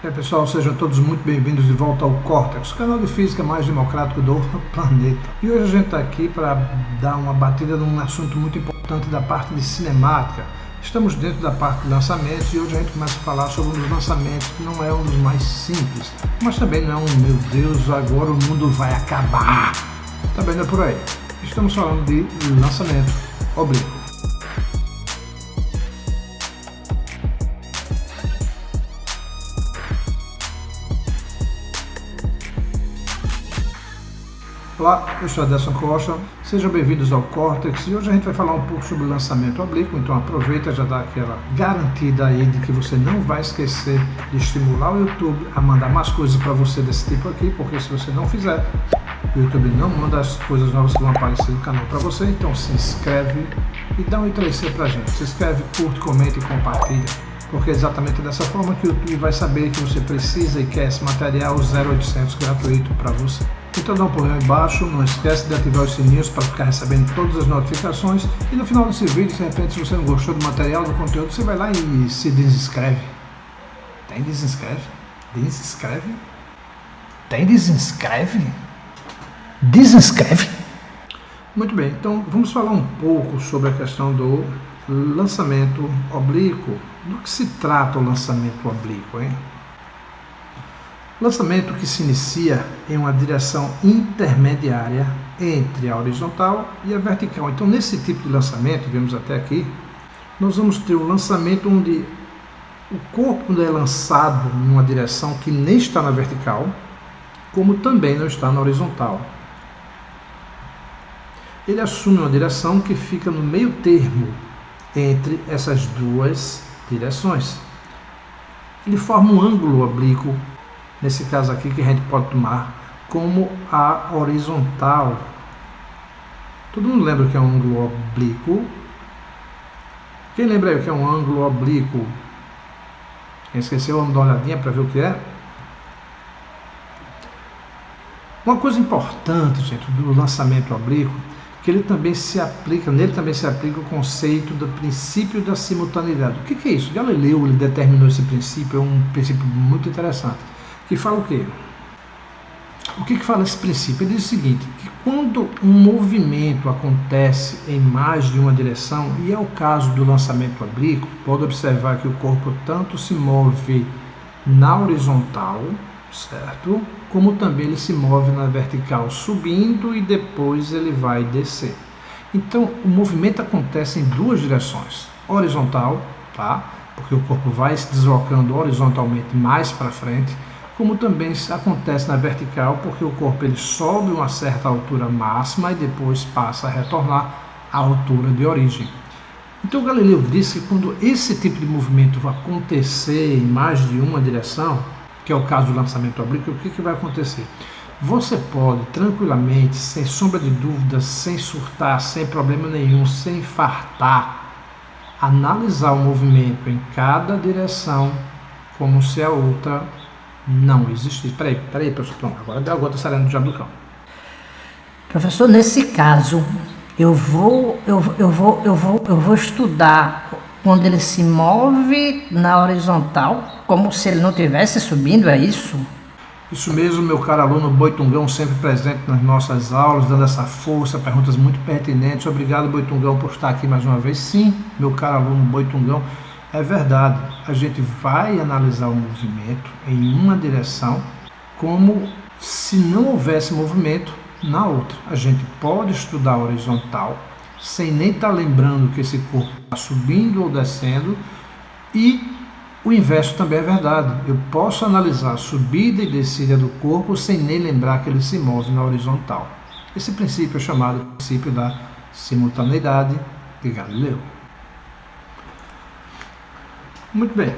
E aí, pessoal, sejam todos muito bem-vindos de volta ao Córtex, o canal de física mais democrático do planeta. E hoje a gente está aqui para dar uma batida num assunto muito importante da parte de cinemática. Estamos dentro da parte de lançamentos e hoje a gente começa a falar sobre um dos lançamentos que não é um dos mais simples, mas também não é um, meu Deus, agora o mundo vai acabar. Também não é por aí. Estamos falando de lançamento oblíquo. Olá, eu sou Adelson Costa, sejam bem-vindos ao Córtex e hoje a gente vai falar um pouco sobre o lançamento oblíquo, então aproveita e já dá aquela garantida aí de que você não vai esquecer de estimular o YouTube a mandar mais coisas para você desse tipo aqui, porque se você não fizer, o YouTube não manda as coisas novas que vão aparecer no canal para você, então se inscreve e dá um ITC pra gente, se inscreve, curte, comenta e compartilha, porque é exatamente dessa forma que o YouTube vai saber que você precisa e quer esse material 0800 gratuito para você. Então dá um pulinho aí embaixo, não esquece de ativar os sininhos para ficar recebendo todas as notificações e no final desse vídeo, de repente, se você não gostou do material, do conteúdo, você vai lá e se desinscreve. Tem desinscreve? Desinscreve? Tem desinscreve? Desinscreve? Muito bem, então vamos falar um pouco sobre a questão do lançamento oblíquo. Do que se trata o lançamento oblíquo, hein? Lançamento que se inicia em uma direção intermediária entre a horizontal e a vertical. Então, nesse tipo de lançamento, vemos até aqui, nós vamos ter um lançamento onde o corpo é lançado numa direção que nem está na vertical, como também não está na horizontal. Ele assume uma direção que fica no meio termo entre essas duas direções. Ele forma um ângulo oblíquo, nesse caso aqui, que a gente pode tomar como a horizontal. Todo mundo lembra que é um ângulo oblíquo? Quem lembra aí o que é um ângulo oblíquo? Quem esqueceu, vamos dar uma olhadinha para ver o que é. Uma coisa importante, gente, do lançamento oblíquo, que ele também se aplica, nele também se aplica o conceito do princípio da simultaneidade. O que é isso? Galileu ele determinou esse princípio, é um princípio muito interessante. Que fala o quê? O que fala esse princípio? Ele diz o seguinte, que quando um movimento acontece em mais de uma direção, e é o caso do lançamento oblíquo, pode observar que o corpo tanto se move na horizontal, certo? Como também ele se move na vertical, subindo e depois ele vai descer. Então, o movimento acontece em duas direções, horizontal, tá? Porque o corpo vai se deslocando horizontalmente mais para frente, como também acontece na vertical, porque o corpo ele sobe uma certa altura máxima e depois passa a retornar à altura de origem. Então Galileu disse que quando esse tipo de movimento vai acontecer em mais de uma direção, que é o caso do lançamento oblíquo, o que vai acontecer? Você pode tranquilamente, sem sombra de dúvida, sem surtar, sem problema nenhum, sem infartar, analisar o movimento em cada direção como se a outra não existisse. Peraí, professor, pronto, agora está saindo já do cão. Professor, nesse caso, eu vou estudar quando ele se move na horizontal, como se ele não estivesse subindo, é isso? Isso mesmo, meu caro aluno Boitungão, sempre presente nas nossas aulas, dando essa força, perguntas muito pertinentes. Obrigado, Boitungão, por estar aqui mais uma vez. Sim, meu caro aluno Boitungão, é verdade. A gente vai analisar o movimento em uma direção como se não houvesse movimento na outra. A gente pode estudar a horizontal sem nem estar lembrando que esse corpo está subindo ou descendo, e o inverso também é verdade. Eu posso analisar a subida e descida do corpo sem nem lembrar que ele se move na horizontal. Esse princípio é chamado princípio da simultaneidade de Galileu. Muito bem.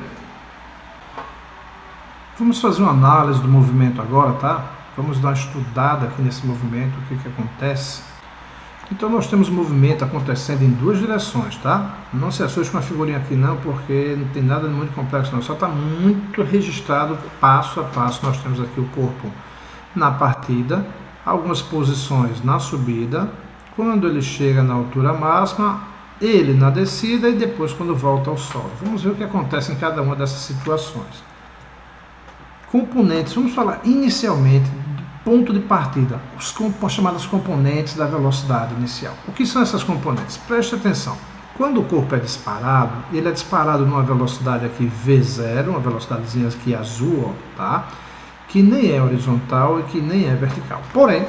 Vamos fazer uma análise do movimento agora, tá? Vamos dar uma estudada aqui nesse movimento, o que acontece. Então nós temos movimento acontecendo em duas direções, tá? Não se assuste com a figurinha aqui não, porque não tem nada muito complexo não, só está muito registrado passo a passo. Nós temos aqui o corpo na partida, algumas posições na subida, quando ele chega na altura máxima, ele na descida e depois quando volta ao solo. Vamos ver o que acontece em cada uma dessas situações. componentes, vamos falar inicialmente do ponto de partida, os chamados componentes da velocidade inicial. O que são essas componentes? Preste atenção. Quando o corpo é disparado, ele é disparado numa velocidade aqui V0, uma velocidadezinha aqui azul, ó, tá? Que nem é horizontal e que nem é vertical. Porém,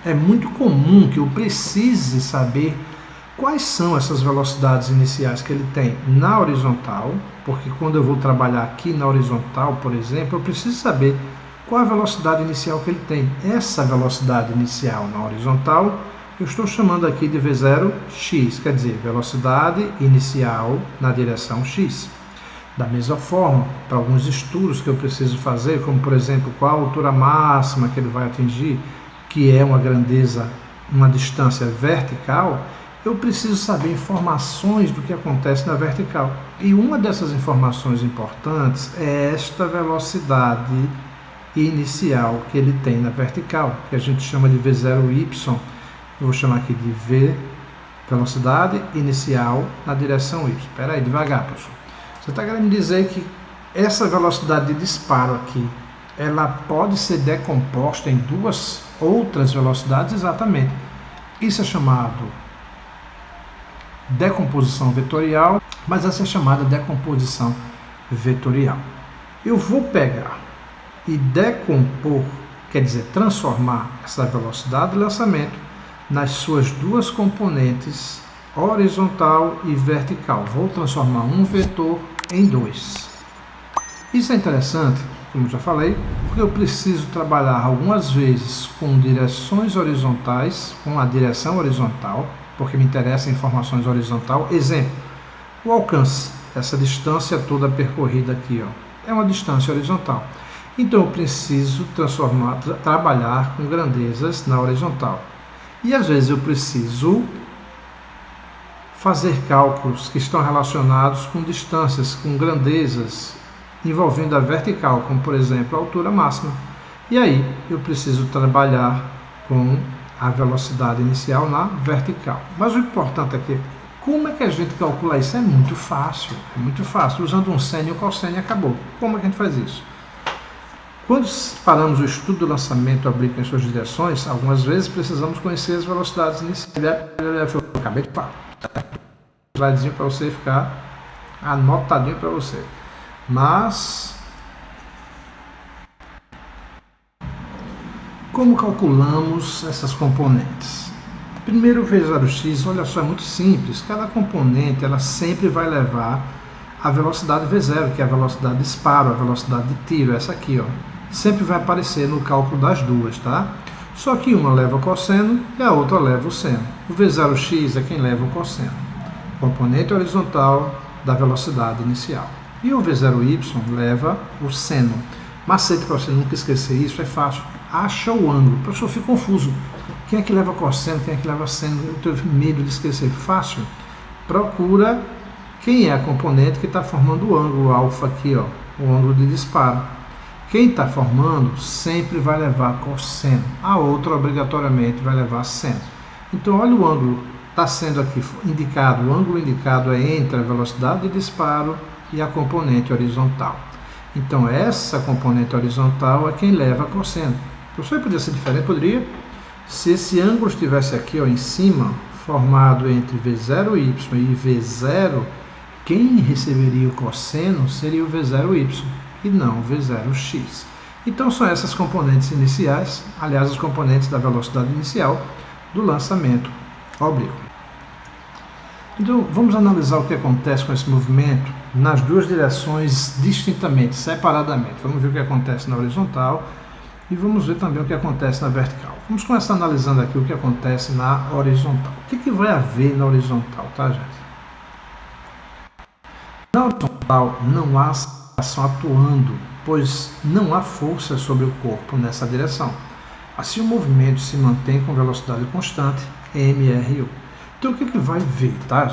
é muito comum que eu precise saber quais são essas velocidades iniciais que ele tem na horizontal, porque quando eu vou trabalhar aqui na horizontal, por exemplo, eu preciso saber qual a velocidade inicial que ele tem. Essa velocidade inicial na horizontal, eu estou chamando aqui de V0x, quer dizer, velocidade inicial na direção x. Da mesma forma, para alguns estudos que eu preciso fazer, como por exemplo, qual a altura máxima que ele vai atingir, que é uma grandeza, uma distância vertical, eu preciso saber informações do que acontece na vertical. E uma dessas informações importantes é esta velocidade inicial que ele tem na vertical, que a gente chama de V0y. Eu vou chamar aqui de V, velocidade inicial na direção y. Espera aí, devagar, professor. Você está querendo dizer que essa velocidade de disparo aqui, ela pode ser decomposta em duas outras velocidades? Exatamente. Isso é chamado decomposição vetorial, mas essa é chamada decomposição vetorial. Eu vou pegar e decompor, quer dizer, transformar essa velocidade de lançamento nas suas duas componentes, horizontal e vertical. Vou transformar um vetor em dois. Isso é interessante, como já falei, porque eu preciso trabalhar algumas vezes com direções horizontais, com a direção horizontal, porque me interessa informações horizontal. Exemplo, o alcance, essa distância toda percorrida aqui, ó, é uma distância horizontal. Então eu preciso trabalhar com grandezas na horizontal. E às vezes eu preciso fazer cálculos que estão relacionados com distâncias, com grandezas envolvendo a vertical, como por exemplo a altura máxima. E aí eu preciso trabalhar com a velocidade inicial na vertical. Mas o importante aqui, como é que a gente calcula isso? É muito fácil, usando um seno e um cosseno e acabou. Como é que a gente faz isso? Quando paramos o estudo do lançamento oblíquo em suas direções, algumas vezes precisamos conhecer as velocidades iniciais. Eu acabei de falar. Um slidezinho para você ficar anotadinho para você. Mas como calculamos essas componentes? Primeiro o V0x, olha só, é muito simples. Cada componente ela sempre vai levar a velocidade V0, que é a velocidade de disparo, a velocidade de tiro, essa aqui, ó. Sempre vai aparecer no cálculo das duas, tá? Só que uma leva o cosseno e a outra leva o seno. O V0x é quem leva o cosseno, componente horizontal da velocidade inicial. E o V0y leva o seno. Macete para você nunca esquecer isso, é fácil. Acha o ângulo. O professor fica confuso. Quem é que leva cosseno, quem é que leva seno? Eu tenho medo de esquecer. Fácil. Procura quem é a componente que está formando o ângulo alfa aqui, ó, o ângulo de disparo. Quem está formando sempre vai levar cosseno, a outra obrigatoriamente vai levar seno. Então olha o ângulo, está sendo aqui indicado, o ângulo indicado é entre a velocidade de disparo e a componente horizontal. Então essa componente horizontal é quem leva cosseno. O professor poderia ser diferente? Poderia. Se esse ângulo estivesse aqui, ó, em cima, formado entre V0y e V0, quem receberia o cosseno seria o V0y e não o V0x. Então são essas componentes iniciais, aliás, as componentes da velocidade inicial do lançamento oblíquo. Então vamos analisar o que acontece com esse movimento nas duas direções distintamente, separadamente. Vamos ver o que acontece na horizontal e vamos ver também o que acontece na vertical. Vamos começar analisando aqui o que acontece na horizontal. O que vai haver na horizontal, tá, gente? Na horizontal não há ação atuando, pois não há força sobre o corpo nessa direção. Assim o movimento se mantém com velocidade constante, mRu. Então o que vai ver, tá?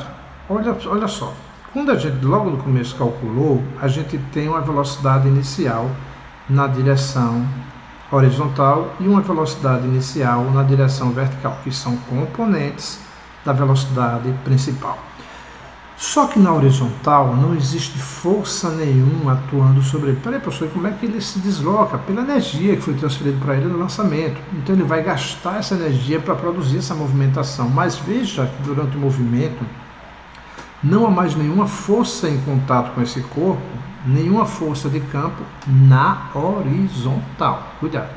Olha só, quando a gente logo no começo calculou, a gente tem uma velocidade inicial na direção horizontal e uma velocidade inicial na direção vertical, que são componentes da velocidade principal. Só que na horizontal não existe força nenhuma atuando sobre ele. Peraí, professor, como é que ele se desloca? Pela energia que foi transferida para ele no lançamento. Então ele vai gastar essa energia para produzir essa movimentação. Mas veja que durante o movimento não há mais nenhuma força em contato com esse corpo, nenhuma força de campo na horizontal. Cuidado.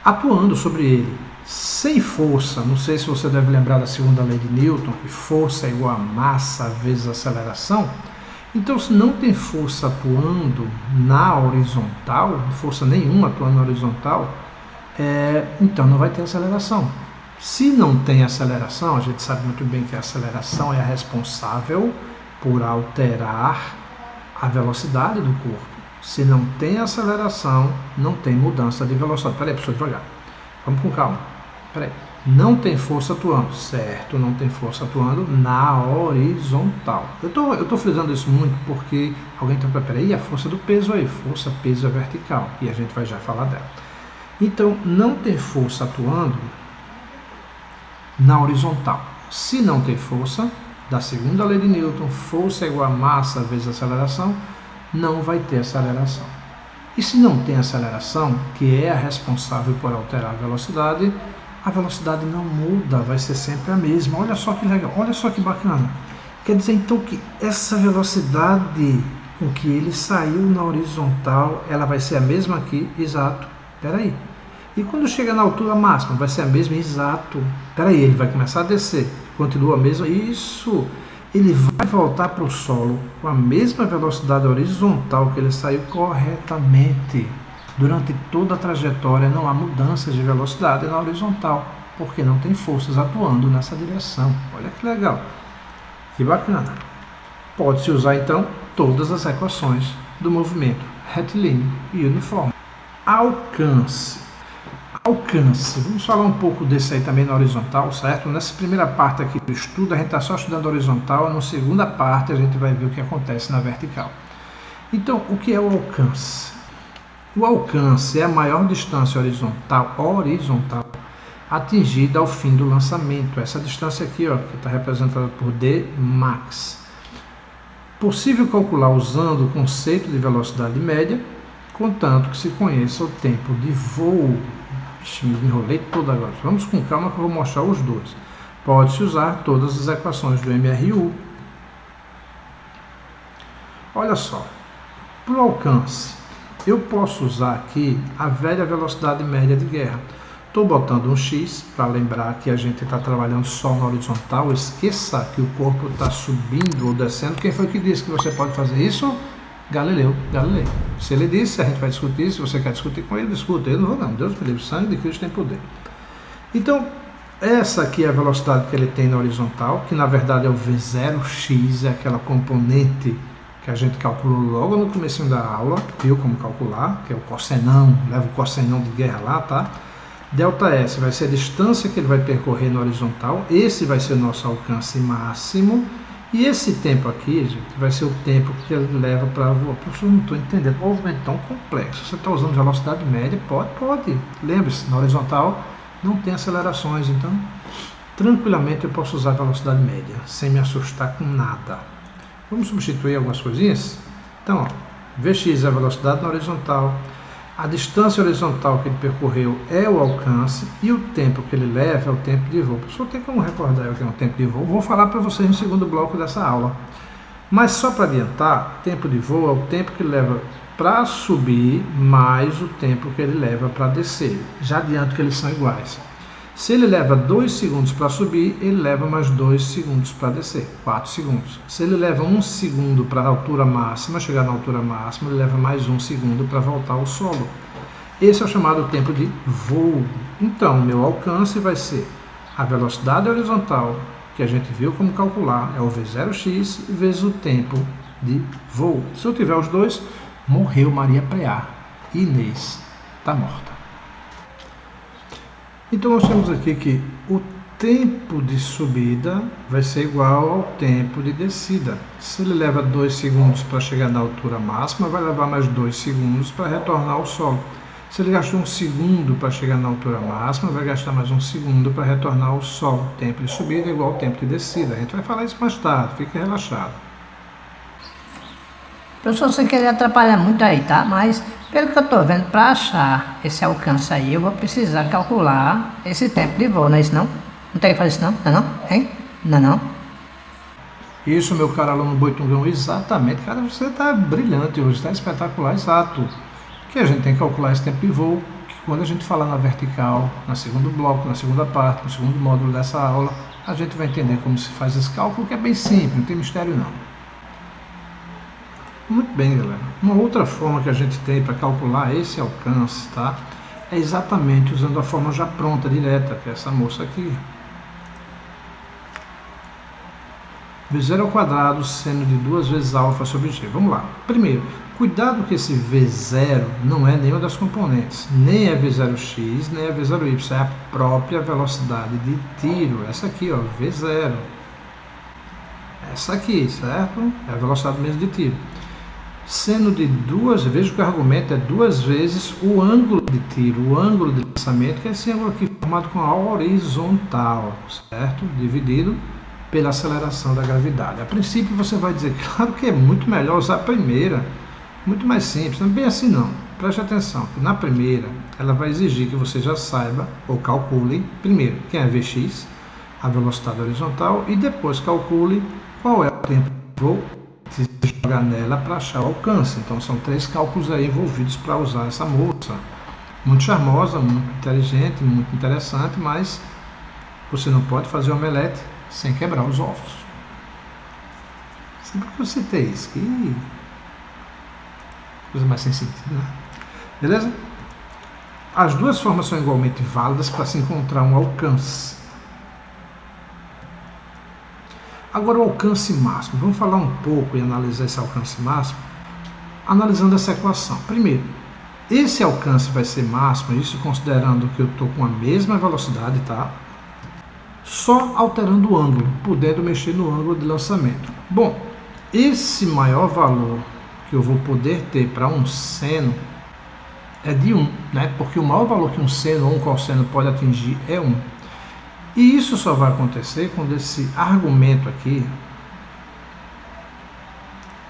Atuando sobre ele sem força, não sei se você deve lembrar da segunda lei de Newton, que força é igual a massa vezes aceleração. Então, se não tem força atuando na horizontal, força nenhuma atuando na horizontal, então não vai ter aceleração. Se não tem aceleração, a gente sabe muito bem que a aceleração é a responsável por alterar a velocidade do corpo. Se não tem aceleração, não tem mudança de velocidade. Peraí, professor, devagar. Vamos com calma. Peraí. Não tem força atuando, certo? Não tem força atuando na horizontal. Eu tô frisando isso muito porque alguém está falando, peraí, a força do peso aí. Força, peso é vertical. E a gente vai já falar dela. Então, não tem força atuando na horizontal. Se não tem força, da segunda lei de Newton, força é igual a massa vezes aceleração, não vai ter aceleração. E se não tem aceleração, que é a responsável por alterar a velocidade não muda, vai ser sempre a mesma. Olha só que legal, olha só que bacana. Quer dizer então que essa velocidade com que ele saiu na horizontal, ela vai ser a mesma aqui? Exato. Peraí. E quando chega na altura máxima, vai ser a mesma? Exato. Peraí, ele vai começar a descer. Continua a mesma? Isso. Ele vai voltar para o solo com a mesma velocidade horizontal que ele saiu corretamente. Durante toda a trajetória não há mudanças de velocidade na horizontal, porque não tem forças atuando nessa direção. Olha que legal. Que bacana. Pode-se usar então todas as equações do movimento retilíneo e uniforme. Alcance. Alcance. Vamos falar um pouco desse aí também na horizontal, certo? Nessa primeira parte aqui do estudo, a gente está só estudando a horizontal, na segunda parte a gente vai ver o que acontece na vertical. Então, o que é o alcance? O alcance é a maior distância horizontal atingida ao fim do lançamento. Essa distância aqui, ó, que está representada por D max. Possível calcular usando o conceito de velocidade média, contanto que se conheça o tempo de voo. Ixi, me enrolei todo agora. Vamos com calma que eu vou mostrar os dois. Pode-se usar todas as equações do MRU. Olha só. Para o alcance, eu posso usar aqui a velha velocidade média de guerra. Estou botando um X para lembrar que a gente está trabalhando só na horizontal. Esqueça que o corpo está subindo ou descendo. Quem foi que disse que você pode fazer isso? Galileu. Se ele disse, a gente vai discutir. Se você quer discutir com ele, discuta. Eu não vou não. Deus me livre, sangue de Cristo tem poder. Então, essa aqui é a velocidade que ele tem na horizontal, que na verdade é o V0x, é aquela componente que a gente calculou logo no comecinho da aula, viu como calcular, que é o cossenão, leva o cossenão de guerra lá, tá? Delta S vai ser a distância que ele vai percorrer na horizontal, esse vai ser o nosso alcance máximo, e esse tempo aqui, gente, vai ser o tempo que ele leva para voar. Professor, não estou entendendo, o movimento é tão complexo, você está usando velocidade média? Pode. Lembre-se, na horizontal não tem acelerações, então tranquilamente eu posso usar velocidade média, sem me assustar com nada. Vamos substituir algumas coisinhas? Então, ó, Vx é a velocidade na horizontal, a distância horizontal que ele percorreu é o alcance e o tempo que ele leva é o tempo de voo. Professor, tem como recordar o que é um tempo de voo? Vou falar para vocês no segundo bloco dessa aula. Mas só para adiantar, tempo de voo é o tempo que ele leva para subir mais o tempo que ele leva para descer. Já adianto que eles são iguais. Se ele leva 2 segundos para subir, ele leva mais 2 segundos para descer, 4 segundos. Se ele leva 1 segundo para a altura máxima, chegar na altura máxima, ele leva mais 1 segundo para voltar ao solo. Esse é o chamado tempo de voo. Então, meu alcance vai ser a velocidade horizontal, que a gente viu como calcular, é o V0x, vezes o tempo de voo. Se eu tiver os dois, morreu Maria Preá. Inês está morta. Então nós temos aqui que o tempo de subida vai ser igual ao tempo de descida. Se ele leva 2 segundos para chegar na altura máxima, vai levar mais 2 segundos para retornar ao solo. Se ele gastou 1 segundo para chegar na altura máxima, vai gastar mais 1 segundo para retornar ao solo. O tempo de subida é igual ao tempo de descida. A gente vai falar isso mais tarde, fique relaxado. Professor, sem querer atrapalhar muito aí, tá? Mas, pelo que eu tô vendo, para achar esse alcance aí, eu vou precisar calcular esse tempo de voo, não é isso não? Não tem que fazer isso não? Não é não? Hein? Não é não? Isso, meu caro aluno Boitungão, exatamente. Cara, você está brilhante hoje, está espetacular, exato. Que a gente tem que calcular esse tempo de voo, que quando a gente falar na vertical, no segundo bloco, na segunda parte, no segundo módulo dessa aula, a gente vai entender como se faz esse cálculo, que é bem simples, não tem mistério não. Muito bem, galera. Uma outra forma que a gente tem para calcular esse alcance, tá? É exatamente usando a forma já pronta, direta, que é essa moça aqui. V0² seno de 2 vezes alfa sobre G. Vamos lá. Primeiro, cuidado que esse V0 não é nenhuma das componentes. Nem é V0x, nem é V0y. É a própria velocidade de tiro. Essa aqui, ó, V0. Essa aqui, certo? É a velocidade mesmo de tiro. Seno de 2, veja que o argumento é 2 vezes o ângulo de tiro, o ângulo de lançamento, que é esse ângulo aqui formado com a horizontal, certo? Dividido pela aceleração da gravidade. A princípio você vai dizer, claro que é muito melhor usar a primeira, muito mais simples, não é bem assim não. Preste atenção, que na primeira ela vai exigir que você já saiba ou calcule, primeiro, quem é Vx, a velocidade horizontal, e depois calcule qual é o tempo de voo se jogar nela para achar o alcance. Então são 3 cálculos aí envolvidos para usar essa moça. Muito charmosa, muito inteligente, muito interessante, mas você não pode fazer omelete sem quebrar os ovos. Sempre que eu citei isso, que coisa mais sem sentido, né? Beleza? As duas formas são igualmente válidas para se encontrar um alcance. Agora o alcance máximo. Vamos falar um pouco e analisar esse alcance máximo, analisando essa equação. Primeiro, esse alcance vai ser máximo, isso considerando que eu estou com a mesma velocidade, tá? Só alterando o ângulo, podendo mexer no ângulo de lançamento. Bom, esse maior valor que eu vou poder ter para um seno é de 1, né? Porque o maior valor que um seno ou um cosseno pode atingir é 1. E isso só vai acontecer quando esse argumento aqui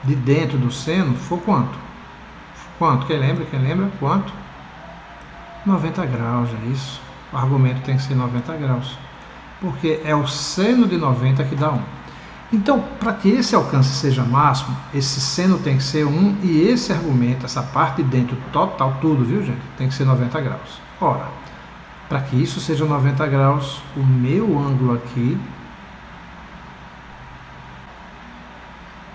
de dentro do seno for quanto? Quanto? Quem lembra? Quem lembra? Quanto? 90 graus, é isso. O argumento tem que ser 90 graus. Porque é o seno de 90 que dá 1. Então, para que esse alcance seja máximo, esse seno tem que ser 1 e esse argumento, essa parte de dentro total, tudo, viu gente? Tem que ser 90 graus. Ora, para que isso seja 90 graus, o meu ângulo aqui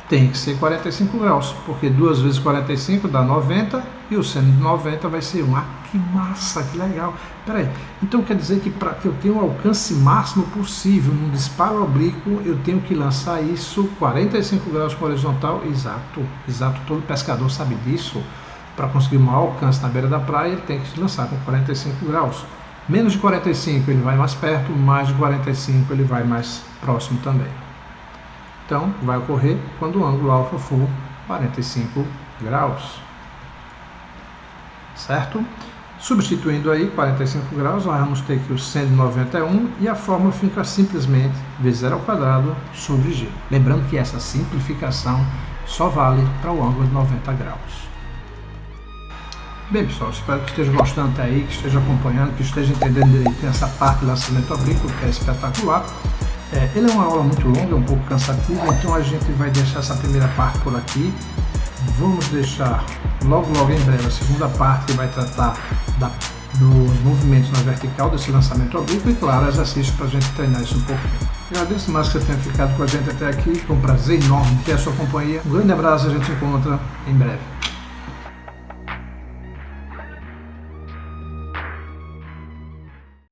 tem que ser 45 graus, porque 2 vezes 45 dá 90 e o seno de 90 vai ser 1. Ah, que massa, que legal. Peraí, então quer dizer que para que eu tenha o alcance máximo possível num disparo oblíquo, eu tenho que lançar isso 45 graus com horizontal? Exato, exato, todo pescador sabe disso. Para conseguir o maior alcance na beira da praia, ele tem que se lançar com 45 graus. Menos de 45 ele vai mais perto, mais de 45 ele vai mais próximo também. Então, vai ocorrer quando o ângulo alfa for 45 graus. Certo? Substituindo aí 45 graus, nós vamos ter que o seno de 90 é 1 e a fórmula fica simplesmente V0² sobre G. Lembrando que essa simplificação só vale para o ângulo de 90 graus. Bem, pessoal, espero que esteja gostando até aí, que esteja acompanhando, que esteja entendendo direito essa parte de lançamento oblíquo, que é espetacular. Ele é uma aula muito longa, um pouco cansativa, então a gente vai deixar essa primeira parte por aqui. Vamos deixar logo em breve a segunda parte, que vai tratar dos movimentos na vertical desse lançamento oblíquo e, claro, exercício para a gente treinar isso um pouquinho. Agradeço mais que você tenha ficado com a gente até aqui, foi um prazer enorme ter a sua companhia. Um grande abraço, a gente se encontra em breve.